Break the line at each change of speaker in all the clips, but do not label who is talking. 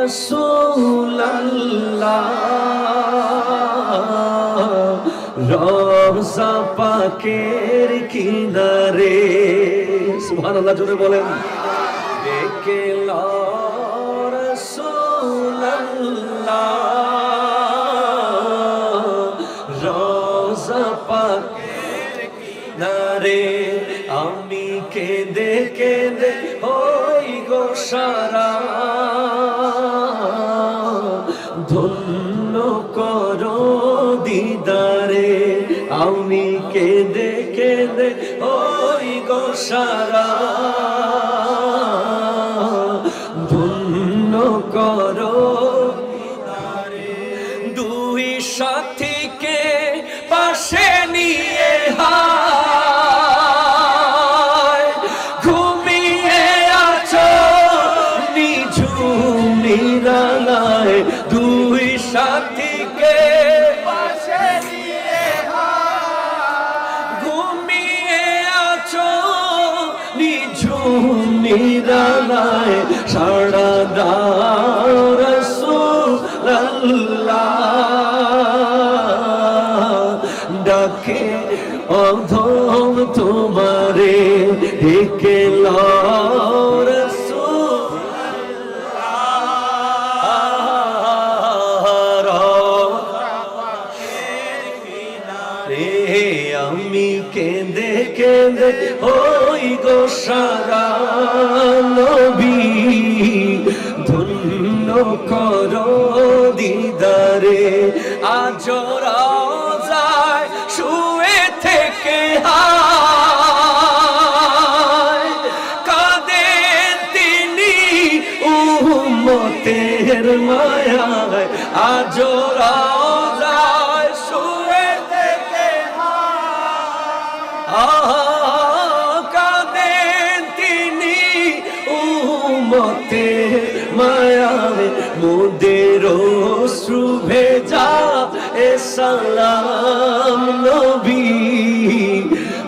রাসূলুল্লাহ রওজা পাকের কিনারে সুবহানাল্লাহ জোরে বলেন ডেকে লো রাসূলুল্লাহ রওজা পাকের কিনারে আমি কেঁদে কেঁদে হই গো সারা ধন্য করো দিদারে আমি কেঁদে কেঁদে হই গো সারা ধন্য করো দিদারে দুই সাথীকে পাশে নিয়ে ঘুমিয়ে আছো নিঝুম নিরালায় দুই সাথীকে পাশে নিয়ে ঘুমিয়ে আছো নিঝুম নিরালায় সাড়া দাও রাসূলুল্লাহ ডাকে অধম তোমারে ডেকে লো আমি কেঁদে কেঁদে হই গো সারা নবী ধন্য করো দিদারে আজ রওজায় শুয়ে থেকে কাঁদেন তিনি উম্মতের মায়ায় আজ রওজায় শুয়ে থেকে কাঁদেন তিনি উম্মতের মায়ায় মোদের অশ্রু ভেজা এ সালাম নবী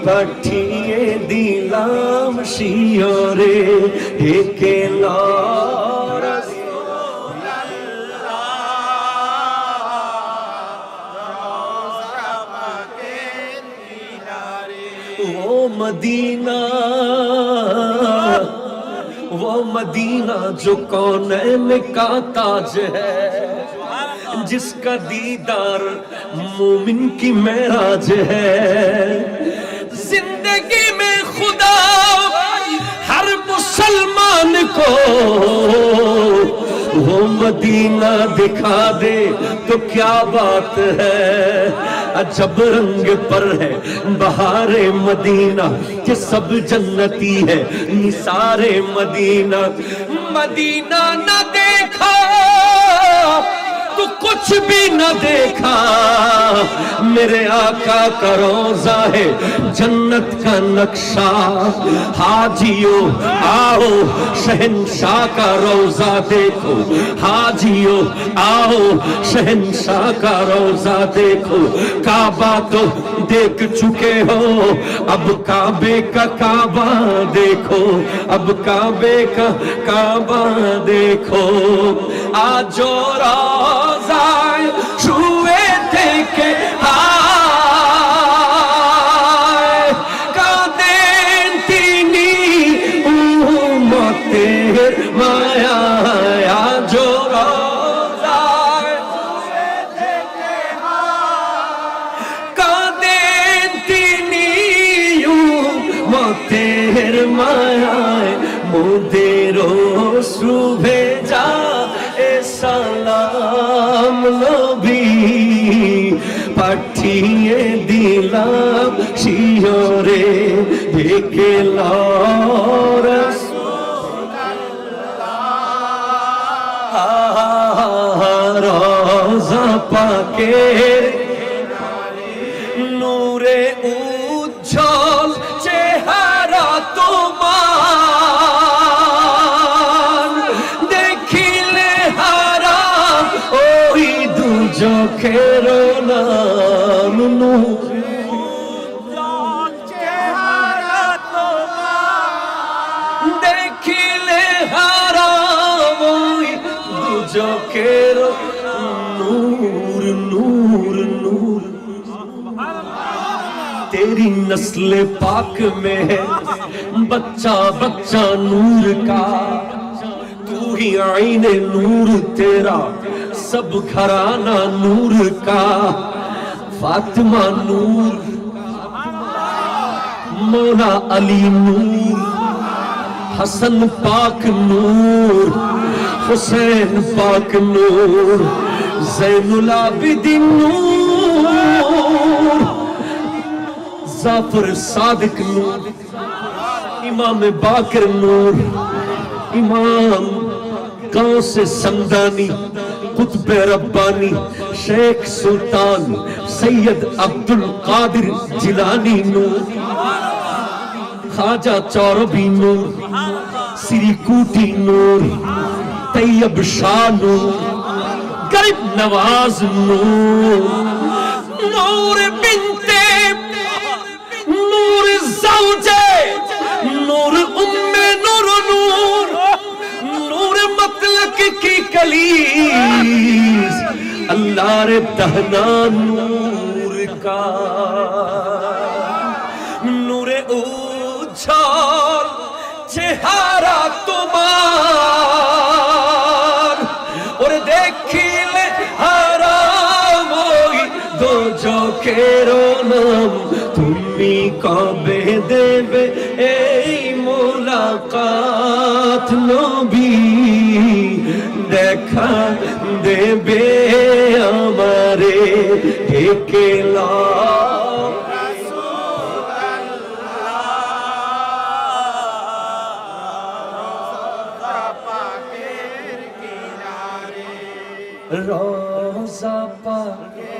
পাঠিয়ে দিলাম শিয়রে ডেকে লো वो मदीना जो कौनैन का ताज है जिसका दीदार मोमिन की मेराज है जिंदगी में खुदा हर मुसलमान को वो मदीना दिखा दे तो क्या बात है अजब रंग पर है बहारे मदीना कि सब जन्नती है निसारे मदीना मदीना न देखा तो कुछ भी न देखा मेरे आका का रोजा है जन्नत का नक्शा हाजियो आओ शहंशाह का रोजा देखो हाजियो आओ शहंशाह का रोजा देखो काबा तो देख चुके हो अब काबे का काबा देखो अब काबे का काबा देखो आजो रोजाए छुए थे के कादें तीनी उम्मतेर माया आजो रोजाए छुए थे के कादें तीनी उम्मतेर माया मोदेरो सुभेजा সালাম নবী পাঠিয়ে দিলাম শিয়রে ডেকে লো রাসূলুল্লাহ রওজা পাকের নূরে উজ্জ্বল চেহারা তোমার দেখিলে হারাম ওই দুজখের নাম উজ্জ্বল চেহারা তোমার দেখিলে হারাম ওই চোখের नूर नूर नूर तेरी नस्ल पाक में है बच्चा बच्चा नूर का तू ही आईने नूर तेरा सब घराना नूर का फातिमा नूर मौला अली नूर हसन पाक नूर हुसैन पाक नूर ज़ैनुल आबिदीन नूर जाफर सादिक नूर इमाम बाकर नूर इमाम गौस समदानी कुतुब रब्बानी शेख सुल्तान सैयद अब्दुल कादिर जिलानी नूर ख्वाजा चौरबी नूर सिरीकूटी नूर तैयब शाह नूर गरीब नवाज नूर नूर बिनते नूर ज़ौजे नूर उम्मे नूर नूर नूर मतलब की कलीस अल्लाह रे दहना नूर का नूरे उछाल चेहरा तुम्हार और देखिले हराम होई दो चोखेरो नाम তুমি কবে দেবে এই মোলাকাত নবী দেখা দেবে আমারে একলা रोज़ा पाके